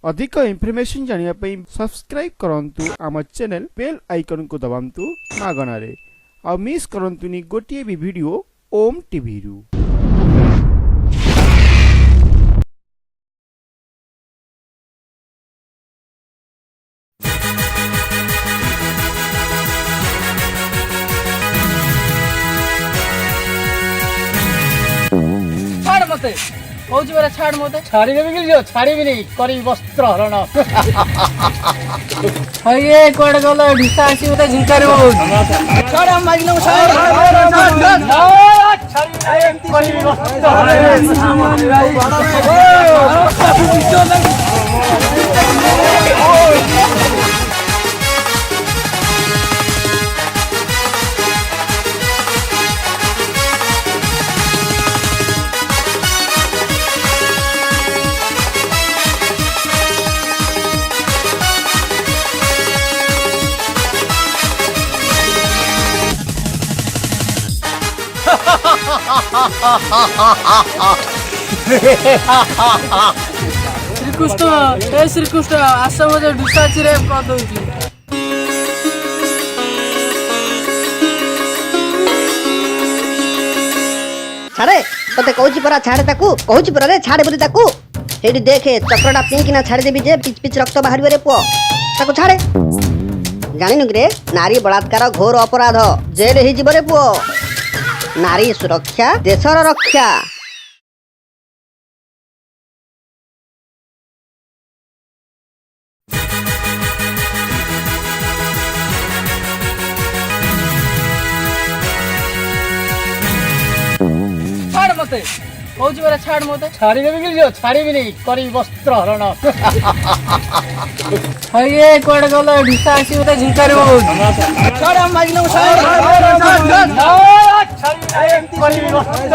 अधिक इनफॉरमेशन जानिया पई सब्सक्राइब करंतु आम चैनल बेल आइकन को दबांतु मागना रे आ मिस करंतुनी गोटिए भी वीडियो ओम टीवी रु। मते कौची बरा छाड़ मते छाड़ी देबी कि जो छाड़ी भी नहीं करी वस्त्र हरण हये कोड गलो ढिसा आसी मते झिंकारी बोल छाड़ हम मागिलो छाड़ छाड़ी करी वस्त्र श्रीकृष्ण आस मजे ढुसा चिरे कर दउची छाड़े तते कहूची परा छाड़े ताकू कहूची परा रे छाड़े बुरी ताकू हेडी देखे चक्रटा पिंकिना छाड़ी देबी जे पिच पिच रक्त बाहरिबे रे पुओ ताकू छाड़े जानिनु कि रे नारी बलात्कार घोर अपराध जेल ही जीव रे पुओ नारी सुरक्षा देशर रक्षा। छाड़ मते कौची बरा छाड़ मते छाड़ी देबी कि जो छाड़ी भी नहीं करी वस्त्र हरण हये कोड गलो ढिसा आसी मते झिंकारी बोल छाड़ हम मागिलो छाड़ करी वस्त्र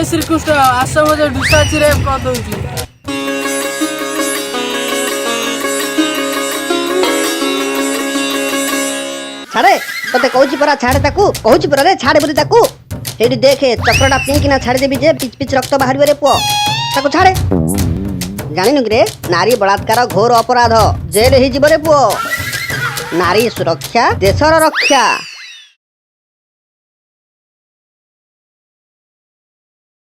श्रीकृष्ण आस मजे ढुसा चिरे कर दउची छाड़े तते कहूची परा छाड़े ताकू कहूची परा रे छाड़े बुरी ताकू हेडी देखे चक्रटा पिंकिना छाड़ी देबी जे पिच पिच रक्त बाहरिबे रे पुओ ताकू छाड़े जानिनु कि रे नारी बलात्कार घोर अपराध जेल ही जीव रे पुओ नारी सुरक्षा देशर रक्षा।